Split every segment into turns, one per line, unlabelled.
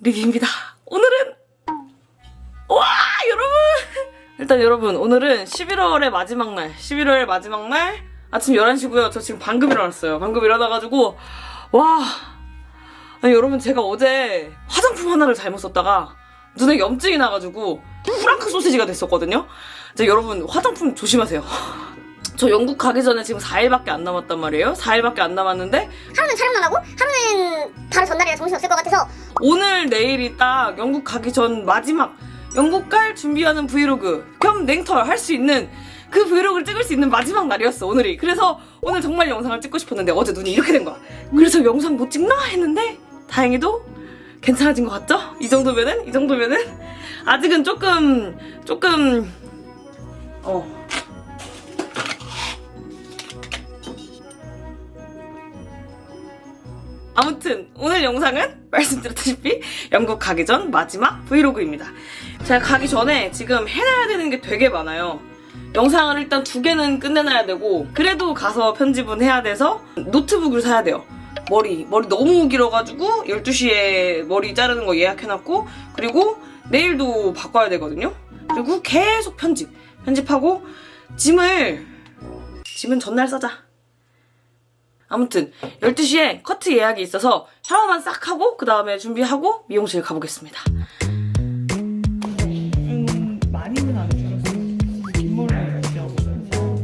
리뷰입니다. 오늘은 와 여러분 일단 여러분 오늘은 11월의 마지막 날 11월 마지막 날 아침 11시고요. 저 지금 방금 일어났어요. 방금 일어나가지고 와 아니 여러분 제가 어제 화장품 하나를 잘못 썼다가 눈에 염증이 나가지고 프랑크 소시지가 됐었거든요. 이제 여러분 화장품 조심하세요. 저 영국 가기 전에 지금 4일밖에 안 남았단 말이에요. 4일밖에 안 남았는데
하루는 촬영만 하고 하루는 바로 전날이라 정신없을 것 같아서
오늘 내일이 딱 영국 가기 전 마지막 영국 갈 준비하는 브이로그 겸 냉털 할 수 있는 그 브이로그를 찍을 수 있는 마지막 날이었어 오늘이. 그래서 오늘 정말 영상을 찍고 싶었는데 어제 눈이 이렇게 된 거야. 그래서 영상 못 찍나 했는데 다행히도 괜찮아진 것 같죠? 이 정도면은 아직은 조금 아무튼 오늘 영상은 말씀드렸다시피 영국 가기 전 마지막 브이로그입니다. 제가 가기 전에 지금 해놔야 되는 게 되게 많아요. 영상을 일단 2개는 끝내놔야 되고 그래도 가서 편집은 해야 돼서 노트북을 사야 돼요. 머리 너무 길어가지고 12시에 머리 자르는 거 예약해놨고 그리고 내일도 바꿔야 되거든요. 그리고 계속 편집하고 짐은 전날 싸자. 아무튼 12시에 커트 예약이 있어서 샤워만 싹 하고 그 다음에 준비하고 미용실 가보겠습니다.
많이는 안 줄었어. 뒷머리를 지어보면서.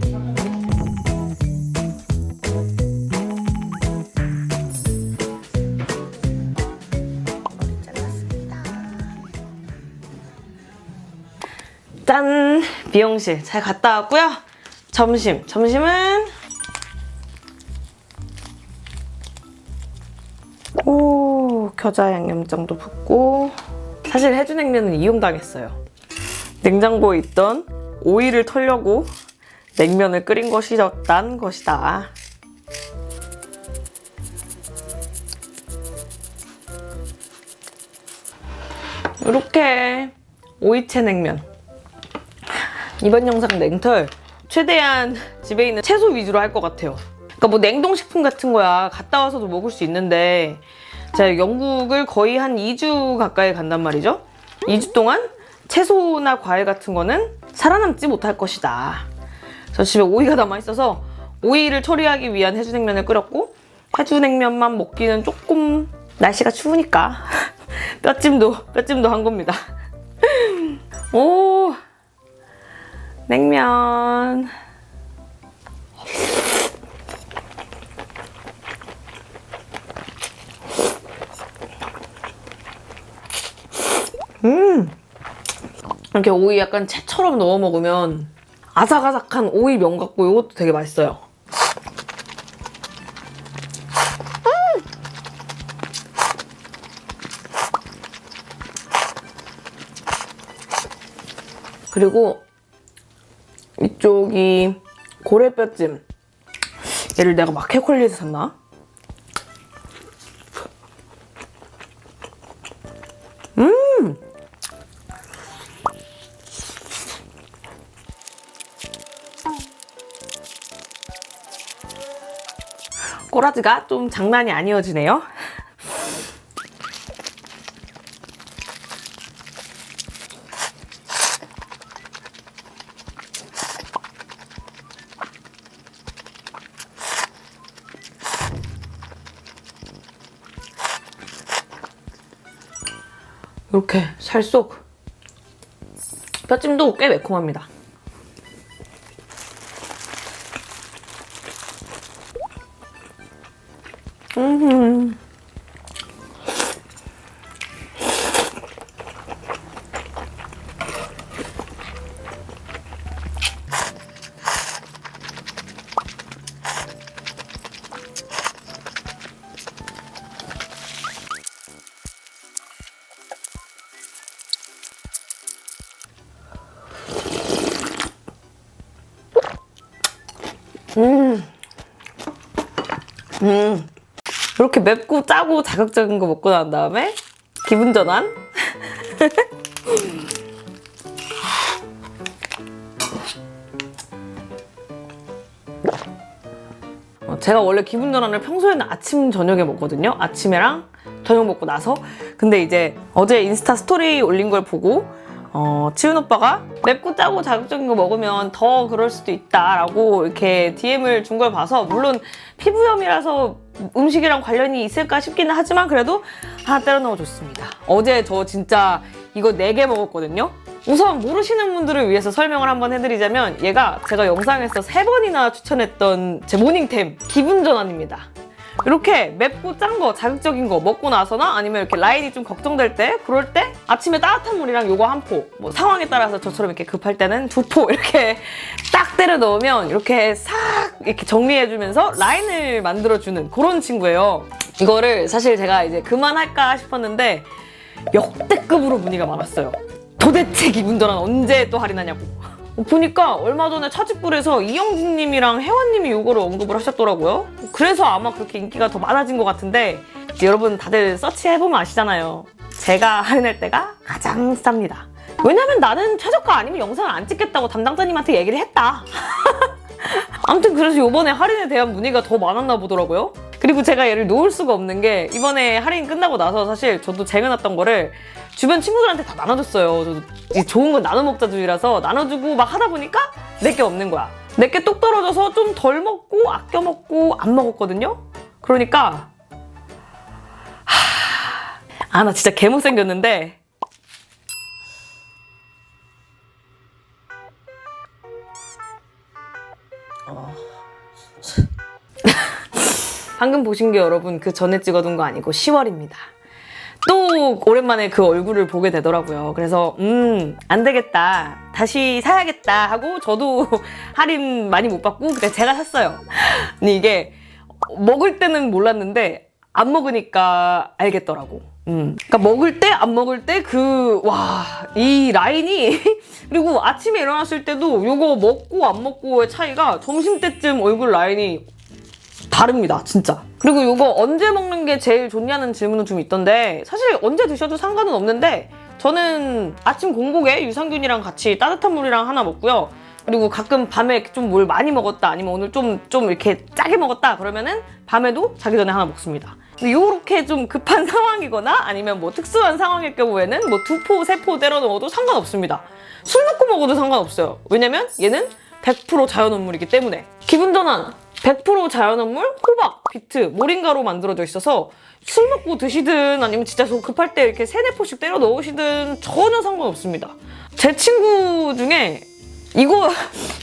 짠! 미용실 잘 갔다 왔고요. 점심은 겨자 양념장도 붓고 사실 해주냉면은 이용당했어요. 냉장고에 있던 오이를 털려고 냉면을 끓인 것이었단 것이다. 이렇게 오이채 냉면. 이번 영상 냉털 최대한 집에 있는 채소 위주로 할 것 같아요. 그러니까 뭐 냉동식품 같은 거야 갔다 와서도 먹을 수 있는데 제가 영국을 거의 한 2주 가까이 간단 말이죠. 2주 동안 채소나 과일 같은 거는 살아남지 못할 것이다. 저 집에 오이가 남아있어서 오이를 처리하기 위한 해주냉면을 끓였고 해주냉면만 먹기는 조금 날씨가 추우니까 뼈찜도 한 겁니다. 오 냉면 이렇게 오이 약간 채처럼 넣어 먹으면 아삭아삭한 오이 면 같고 이것도 되게 맛있어요. 그리고 이쪽이 고래뼈찜. 얘를 내가 마켓컬리에서 샀나? 꼬라지가 좀 장난이 아니어지네요. 이렇게 살쏙 뼈찜도 꽤 매콤합니다. 이렇게 맵고 짜고 자극적인 거 먹고 난 다음에 기분 전환. 제가 원래 기분 전환을 평소에는 아침 저녁에 먹거든요. 아침에랑 저녁 먹고 나서. 근데 이제 어제 인스타 스토리 올린 걸 보고 치훈 오빠가 맵고 짜고 자극적인 거 먹으면 더 그럴 수도 있다라고 이렇게 DM을 준 걸 봐서, 물론 피부염이라서 음식이랑 관련이 있을까 싶기는 하지만 그래도 하나 때려 넣어줬습니다. 어제 저 진짜 이거 4개 먹었거든요. 우선 모르시는 분들을 위해서 설명을 한번 해드리자면, 얘가 제가 영상에서 3번이나 추천했던 제 모닝템 기분 전환입니다. 이렇게 맵고 짠 거, 자극적인 거 먹고 나서나 아니면 이렇게 라인이 좀 걱정될 때, 그럴 때 아침에 따뜻한 물이랑 요거 한 포, 뭐 상황에 따라서 저처럼 이렇게 급할 때는 2포 이렇게 딱 때려 넣으면 이렇게 싹 이렇게 정리해주면서 라인을 만들어주는 그런 친구예요. 이거를 사실 제가 이제 그만할까 싶었는데 역대급으로 문의가 많았어요. 도대체 기분 전환 언제 또 할인하냐고. 보니까 얼마 전에 차집불에서 이영진님이랑 혜원님이 이거를 언급을 하셨더라고요. 그래서 아마 그렇게 인기가 더 많아진 것 같은데, 여러분 다들 서치해보면 아시잖아요. 제가 할인할 때가 가장 쌉니다. 왜냐면 나는 최저가 아니면 영상을 안 찍겠다고 담당자님한테 얘기를 했다. 아무튼 그래서 이번에 할인에 대한 문의가 더 많았나 보더라고요. 그리고 제가 얘를 놓을 수가 없는 게, 이번에 할인 끝나고 나서 사실 저도 쟁여놨던 거를 주변 친구들한테 다 나눠줬어요. 저도 좋은 건 나눠 먹자주의라서 나눠주고 막 하다 보니까 내게 없는 거야. 내게 똑 떨어져서 좀 덜 먹고 아껴 먹고 안 먹었거든요. 그러니까 나 진짜 개못생겼는데 방금 보신 게 여러분 그 전에 찍어둔 거 아니고 10월입니다. 또 오랜만에 그 얼굴을 보게 되더라고요. 그래서 안 되겠다, 다시 사야겠다 하고 저도 할인 많이 못 받고 그때 제가 샀어요. 근데 이게 먹을 때는 몰랐는데 안 먹으니까 알겠더라고. 그러니까 먹을 때 안 먹을 때 이 라인이 그리고 아침에 일어났을 때도 요거 먹고 안 먹고의 차이가 점심때쯤 얼굴 라인이 다릅니다, 진짜. 그리고 이거 언제 먹는 게 제일 좋냐는 질문은 좀 있던데, 사실 언제 드셔도 상관은 없는데 저는 아침 공복에 유산균이랑 같이 따뜻한 물이랑 하나 먹고요. 그리고 가끔 밤에 좀 뭘 많이 먹었다, 아니면 오늘 좀 이렇게 짜게 먹었다 그러면은 밤에도 자기 전에 하나 먹습니다. 근데 요렇게 좀 급한 상황이거나 아니면 뭐 특수한 상황일 경우에는 뭐 2포, 3포 때려 넣어도 상관없습니다. 술 먹고 먹어도 상관없어요. 왜냐면 얘는 100% 자연원물이기 때문에. 기분 전환 100% 자연원물, 호박, 비트, 모링가로 만들어져 있어서 술 먹고 드시든 아니면 진짜 저 급할 때 이렇게 3-4포씩 때려 넣으시든 전혀 상관없습니다. 제 친구 중에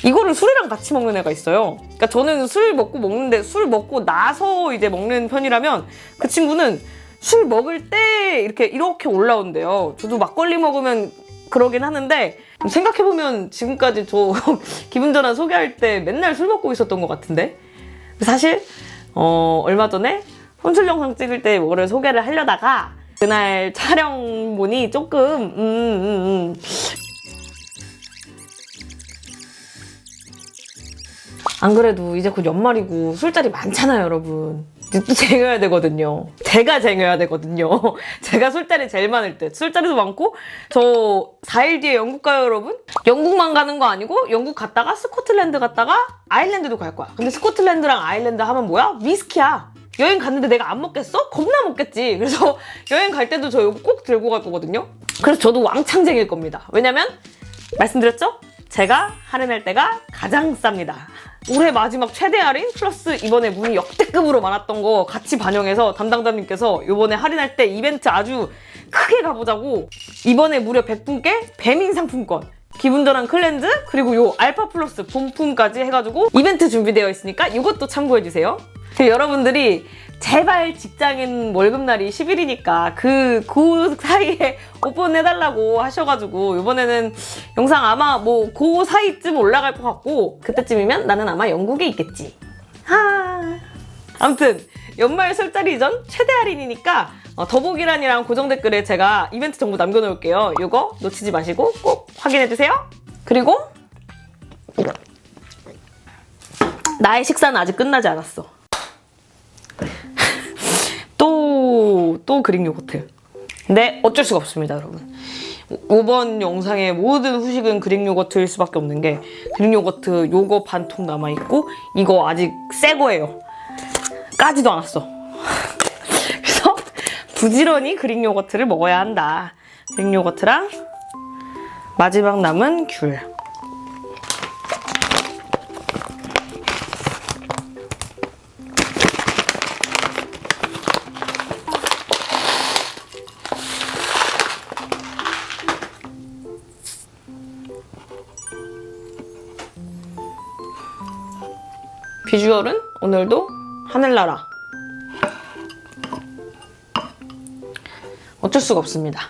이거를 술이랑 같이 먹는 애가 있어요. 그러니까 저는 술 먹고 먹는데, 술 먹고 나서 이제 먹는 편이라면 그 친구는 술 먹을 때 이렇게 올라온대요. 저도 막걸리 먹으면 그러긴 하는데, 생각해보면 지금까지 저 기분 전환 소개할 때 맨날 술 먹고 있었던 것 같은데. 사실 얼마 전에 혼술 영상 찍을 때 뭐를 소개를 하려다가 그날 촬영본이 조금 안 그래도 이제 곧 연말이고 술자리 많잖아요, 여러분. 또 쟁여야 되거든요. 제가 쟁여야 되거든요. 제가 술자리 제일 많을 때. 술자리도 많고, 저 4일 뒤에 영국 가요, 여러분? 영국만 가는 거 아니고 영국 갔다가 스코틀랜드 갔다가 아일랜드도 갈 거야. 근데 스코틀랜드랑 아일랜드 하면 뭐야? 위스키야. 여행 갔는데 내가 안 먹겠어? 겁나 먹겠지. 그래서 여행 갈 때도 저 이거 꼭 들고 갈 거거든요. 그래서 저도 왕창 쟁일 겁니다. 왜냐면 말씀드렸죠? 제가 할인할 때가 가장 쌉니다. 올해 마지막 최대 할인 플러스 이번에 문의 역대급으로 많았던 거 같이 반영해서 담당자님께서 이번에 할인할 때 이벤트 아주 크게 가보자고 이번에 무려 100분께 배민 상품권, 기분 전환 클렌즈, 그리고 요 알파 플러스 본품까지 해가지고 이벤트 준비되어 있으니까 이것도 참고해주세요. 여러분들이 제발 직장인 월급날이 10일이니까 그 사이에 오픈해달라고 하셔가지고 이번에는 영상 아마 뭐 그 사이쯤 올라갈 것 같고, 그때쯤이면 나는 아마 영국에 있겠지. 아무튼 연말 술자리 이전 최대 할인이니까 더보기란이랑 고정 댓글에 제가 이벤트 정보 남겨놓을게요. 이거 놓치지 마시고 꼭 확인해주세요. 그리고 나의 식사는 아직 끝나지 않았어. 또 그릭 요거트. 근데 어쩔 수가 없습니다, 여러분. 이번 영상의 모든 후식은 그릭 요거트일 수밖에 없는 게, 그릭 요거트 요거 반통 남아있고 이거 아직 새 거예요. 까지도 않았어. 그래서 부지런히 그릭 요거트를 먹어야 한다. 그릭 요거트랑 마지막 남은 귤. 비주얼은 오늘도 하늘나라. 어쩔 수가 없습니다.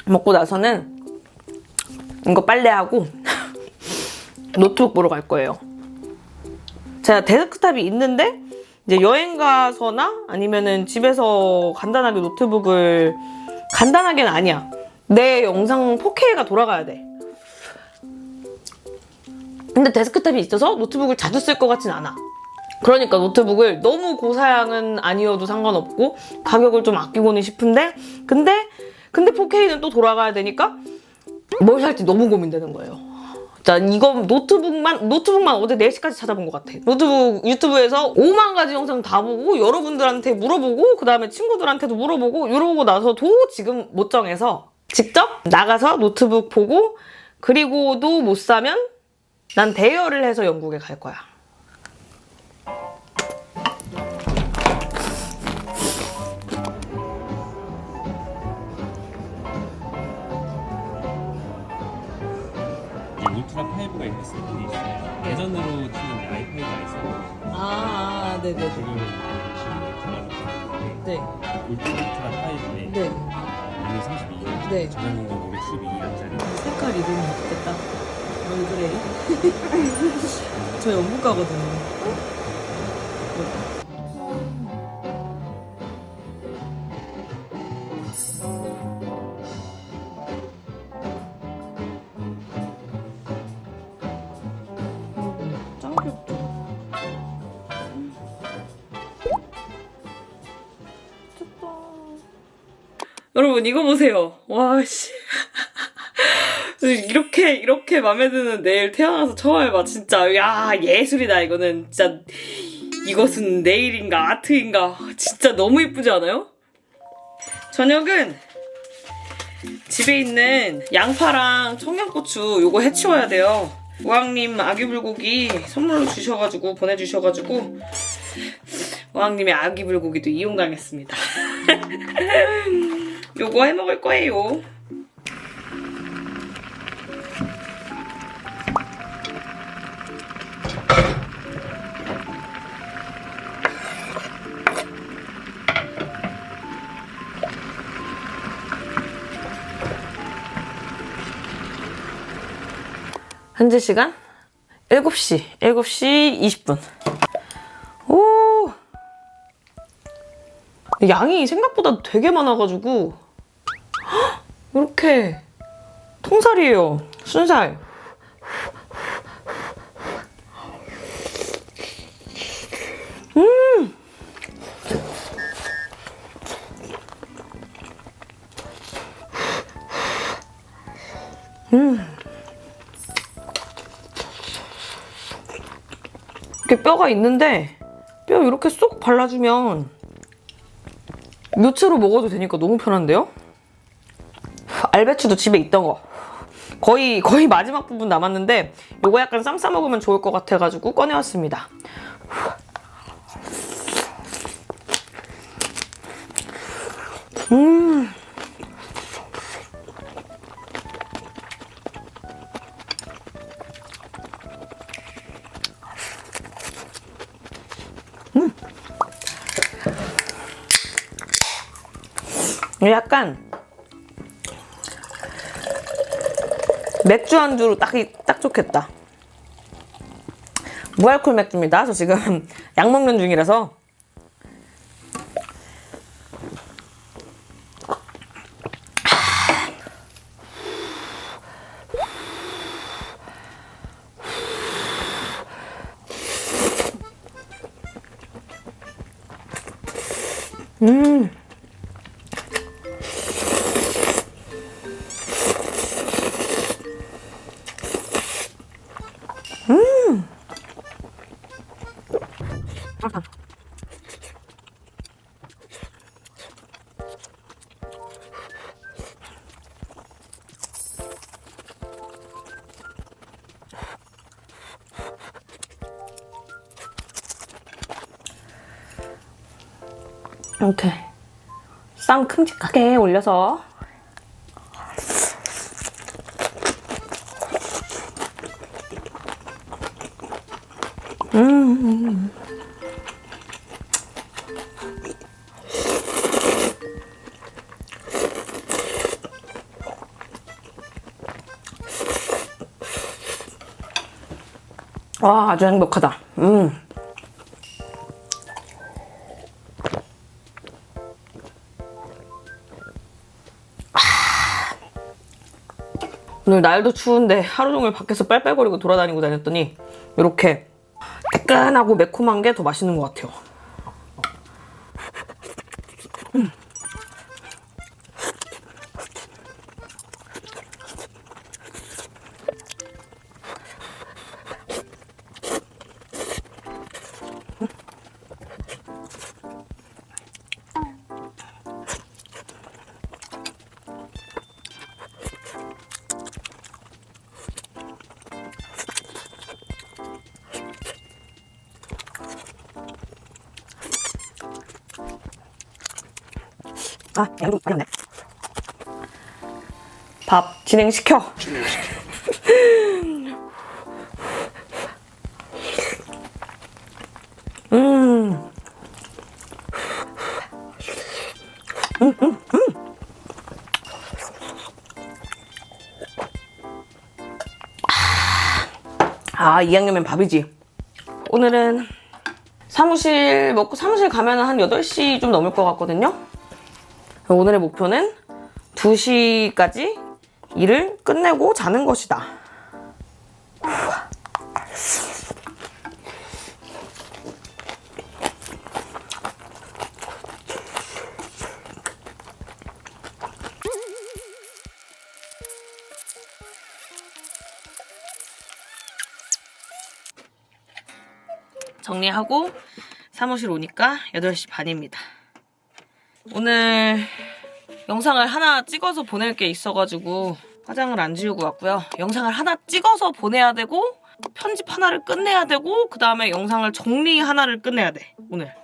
먹고 나서는 이거 빨래하고 노트북 보러 갈 거예요. 제가 데스크탑이 있는데 이제 여행 가서나 아니면은 집에서 간단하게 노트북을, 간단하게는 아니야. 내 영상 4K가 돌아가야 돼. 근데 데스크탑이 있어서 노트북을 자주 쓸 것 같진 않아. 그러니까 노트북을 너무 고사양은 아니어도 상관없고 가격을 좀 아끼고는 싶은데 근데 4K는 또 돌아가야 되니까 뭘 살지 너무 고민되는 거예요. 자, 이거 노트북만 어제 4시까지 찾아본 것 같아. 노트북 유튜브에서 5만 가지 영상 다 보고 여러분들한테 물어보고 그 다음에 친구들한테도 물어보고 이러고 나서도 지금 못 정해서 직접 나가서 노트북 보고 그리고도 못 사면 난 대여를 해서 영국에 갈 거야.
울트라 5가 있을 뿐이 있어요. 예전으로 치면 i5가 있어요.
네네.
지금 울트라로 있는데
네.
울트라 5에
네.
램이 32,
네.
저장 공간 512기가짜리.
색깔이 너무 예쁘겠다. 왜 그래? 저 영국 가거든요. 짱 귀엽죠? 여러분 이거 보세요. 와 씨. 이렇게 맘에 드는 네일 태어나서 처음 해봐. 진짜 야 예술이다. 이거는 진짜 이것은 네일인가 아트인가. 진짜 너무 이쁘지 않아요? 저녁은 집에 있는 양파랑 청양고추 요거 해치워야 돼요. 우왕님 아기불고기 선물로 주셔가지고 보내주셔가지고 우왕님의 아기불고기도 이용당했습니다. 요거 해먹을 거예요. 현재 시간 7시 20분. 오! 양이 생각보다 되게 많아가지고 이렇게 통살이에요. 순살. 이렇게 뼈가 있는데 뼈 이렇게 쏙 발라주면 묘채로 먹어도 되니까 너무 편한데요? 알배추도 집에 있던 거 거의 마지막 부분 남았는데 이거 약간 쌈 싸 먹으면 좋을 것 같아가지고 꺼내왔습니다. 약간 맥주 안주로 딱 좋겠다. 무알콜 맥주입니다. 저 지금 약 먹는 중이라서. 이렇게 쌈 큼직하게 올려서 와, 아주 행복하다. 오늘 날도 추운데 하루 종일 밖에서 빨빨거리고 돌아다니고 다녔더니 이렇게 뜨끈하고 매콤한 게 더 맛있는 것 같아요. 아, 양도 많이 없네. 밥 진행시켜. 아, 이 양념면 밥이지. 오늘은 사무실 먹고 사무실 가면 한 8시 좀 넘을 것 같거든요. 오늘의 목표는 2시까지 일을 끝내고 자는 것이다. 정리하고 사무실 오니까 8시 반입니다. 오늘 영상을 하나 찍어서 보낼 게 있어가지고 화장을 안 지우고 왔고요. 영상을 하나 찍어서 보내야 되고 편집 하나를 끝내야 되고 그 다음에 영상을 정리 하나를 끝내야 돼. 오늘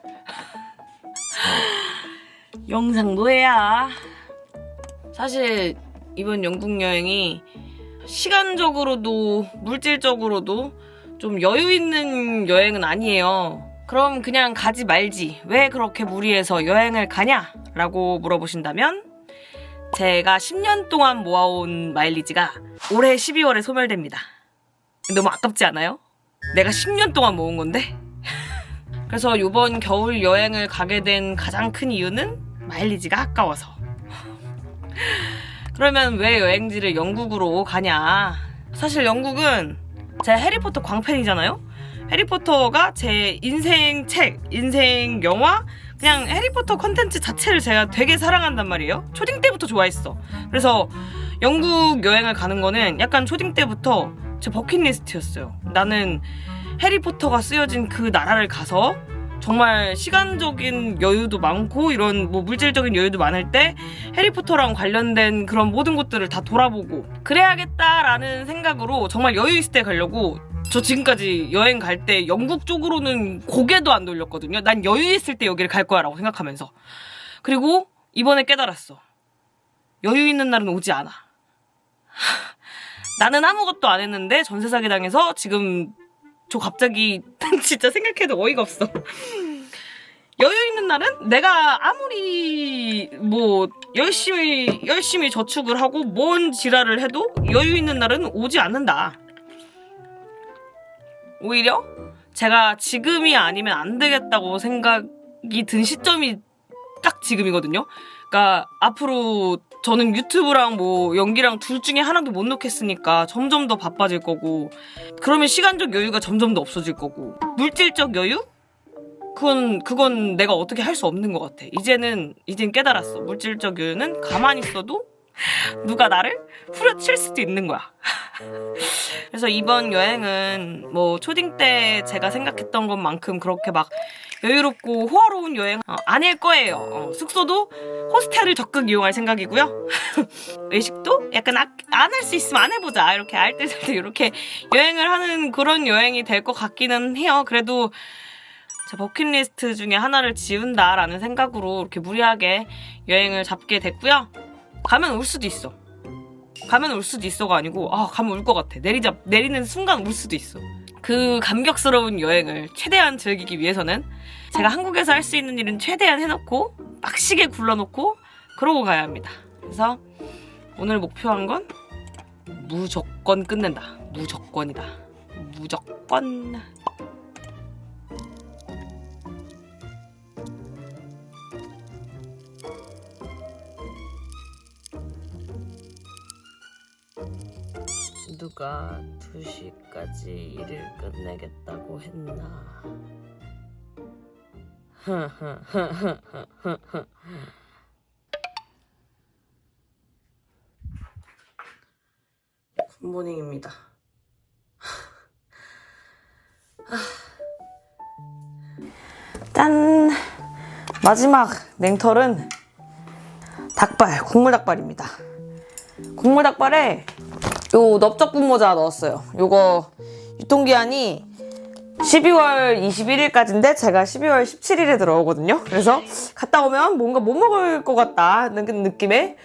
영상 노예야. 사실 이번 영국 여행이 시간적으로도 물질적으로도 좀 여유 있는 여행은 아니에요. 그럼 그냥 가지 말지. 왜 그렇게 무리해서 여행을 가냐? 라고 물어보신다면 제가 10년 동안 모아온 마일리지가 올해 12월에 소멸됩니다. 너무 아깝지 않아요? 내가 10년 동안 모은 건데? 그래서 이번 겨울 여행을 가게 된 가장 큰 이유는 마일리지가 아까워서. 그러면 왜 여행지를 영국으로 가냐? 사실 영국은 제가 해리포터 광팬이잖아요? 해리포터가 제 인생 책, 인생 영화, 그냥 해리포터 컨텐츠 자체를 제가 되게 사랑한단 말이에요. 초딩 때부터 좋아했어. 그래서 영국 여행을 가는 거는 약간 초딩 때부터 제 버킷리스트였어요. 나는 해리포터가 쓰여진 그 나라를 가서 정말 시간적인 여유도 많고 이런 뭐 물질적인 여유도 많을 때 해리포터랑 관련된 그런 모든 곳들을 다 돌아보고 그래야겠다라는 생각으로 정말 여유 있을 때 가려고 저 지금까지 여행 갈 때 영국 쪽으로는 고개도 안 돌렸거든요. 난 여유 있을 때 여기를 갈 거야라고 생각하면서. 그리고 이번에 깨달았어. 여유 있는 날은 오지 않아. 나는 아무것도 안 했는데 전세 사기 당해서 지금 저 갑자기 진짜 생각해도 어이가 없어. 여유 있는 날은 내가 아무리 뭐 열심히 저축을 하고 뭔 지랄을 해도 여유 있는 날은 오지 않는다. 오히려 제가 지금이 아니면 안 되겠다고 생각이 든 시점이 딱 지금이거든요. 그러니까 앞으로 저는 유튜브랑 뭐 연기랑 둘 중에 하나도 못 놓겠으니까 점점 더 바빠질 거고 그러면 시간적 여유가 점점 더 없어질 거고 물질적 여유? 그건 내가 어떻게 할 수 없는 것 같아. 이젠 깨달았어. 물질적 여유는 가만히 있어도 누가 나를 후려칠 수도 있는 거야. 그래서 이번 여행은 뭐 초딩 때 제가 생각했던 것만큼 그렇게 막 여유롭고 호화로운 여행 아닐 거예요. 숙소도 호스텔을 적극 이용할 생각이고요. 외식도 약간 안 할 수 있으면 안 해보자. 이렇게 알뜰살뜰 이렇게 여행을 하는 그런 여행이 될 것 같기는 해요. 그래도 제 버킷리스트 중에 하나를 지운다라는 생각으로 이렇게 무리하게 여행을 잡게 됐고요. 가면 울 수도 있어. 가면 울 수도 있어가 아니고 가면 울 것 같아. 내리는 순간 울 수도 있어. 그 감격스러운 여행을 최대한 즐기기 위해서는 제가 한국에서 할 수 있는 일은 최대한 해놓고 빡시게 굴러놓고 그러고 가야 합니다. 그래서 오늘 목표한 건 무조건 끝낸다. 무조건이다. 무조건. 누가 2시까지 일을 끝내겠다고 했나? 굿모닝입니다. 짠! 마지막 냉털은 닭발, 국물 닭발입니다. 국물 닭발에 요 넓적 분모자 넣었어요. 요거 유통기한이 12월 21일까지인데 제가 12월 17일에 들어오거든요. 그래서 갔다 오면 뭔가 못 먹을 것 같다는 느낌에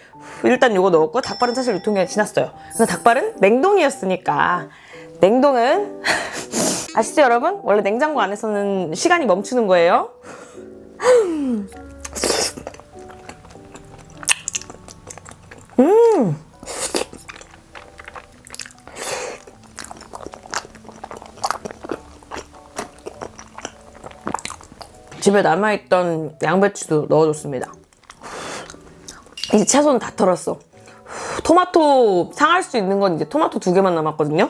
일단 요거 넣었고, 닭발은 사실 유통기한이 지났어요. 근데 닭발은 냉동이었으니까, 냉동은 아시죠 여러분? 원래 냉장고 안에서는 시간이 멈추는 거예요. 집에 남아있던 양배추도 넣어줬습니다. 이제 채소는 다 털었어. 토마토 상할 수 있는 건 이제 토마토 2개만 남았거든요.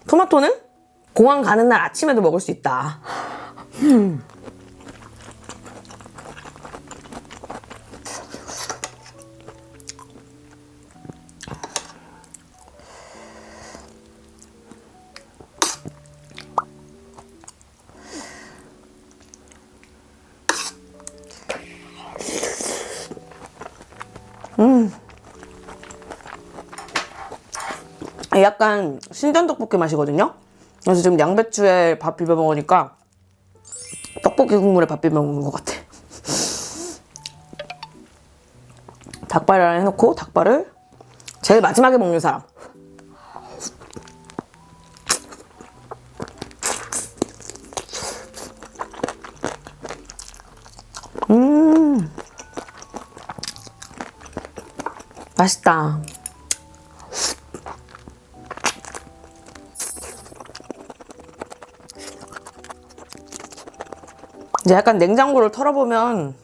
토마토는 공항 가는 날 아침에도 먹을 수 있다. 약간 신전떡볶이 맛이거든요. 그래서 지금 양배추에 밥 비벼 먹으니까 떡볶이 국물에 밥 비벼 먹는 것 같아. 닭발을 해놓고 닭발을 제일 마지막에 먹는 사람. 맛있다. 이제 약간 냉장고를 털어보면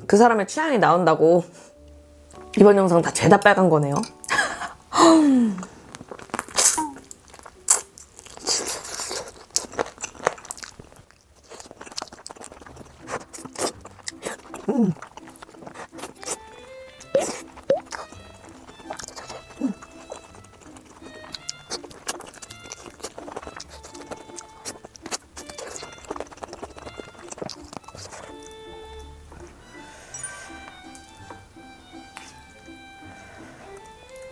그 사람의 취향이 나온다고 이번 영상 다 죄다 빨간 거네요.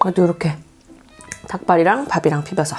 그래도 이렇게 닭발이랑 밥이랑 비벼서.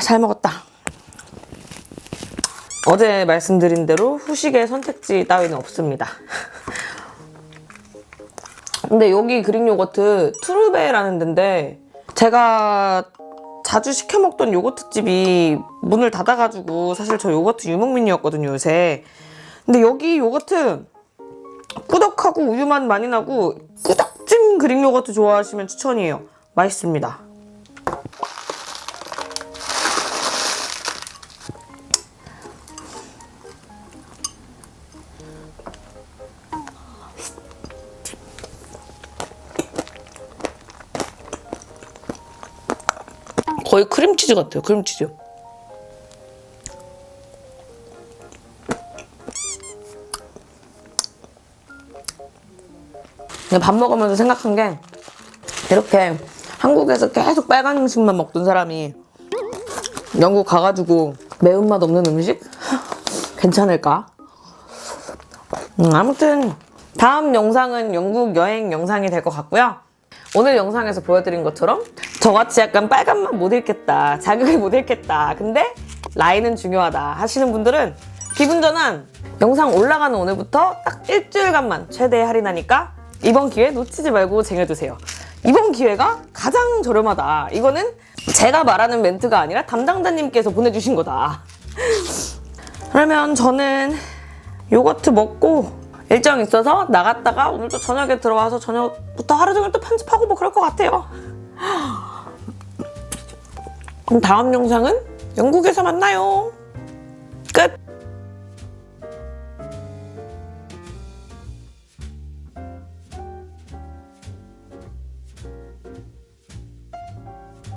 잘 먹었다. 어제 말씀드린 대로 후식의 선택지 따위는 없습니다. 근데 여기 그릭 요거트 투르베라는 데인데 제가 자주 시켜 먹던 요거트집이 문을 닫아가지고 사실 저 요거트 유목민이었거든요, 요새. 근데 여기 요거트 꾸덕하고 우유맛 많이 나고 꾸덕진 그릭 요거트 좋아하시면 추천이에요. 맛있습니다. 거의 크림치즈 같아요, 크림치즈. 근데 밥 먹으면서 생각한 게 이렇게 한국에서 계속 빨간 음식만 먹던 사람이 영국 가가지고 매운맛 없는 음식? 괜찮을까? 아무튼 다음 영상은 영국 여행 영상이 될 것 같고요. 오늘 영상에서 보여드린 것처럼 저같이 약간 빨간맛 못 읽겠다, 자극을 못 읽겠다, 근데 라인은 중요하다 하시는 분들은 기분 전환 영상 올라가는 오늘부터 딱 일주일간만 최대 할인하니까 이번 기회 놓치지 말고 쟁여두세요. 이번 기회가 가장 저렴하다. 이거는 제가 말하는 멘트가 아니라 담당자님께서 보내주신 거다. 그러면 저는 요거트 먹고 일정 있어서 나갔다가 오늘 또 저녁에 들어와서 저녁부터 하루 종일 또 편집하고 뭐 그럴 것 같아요. 그럼 다음 영상은 영국에서 만나요. 끝!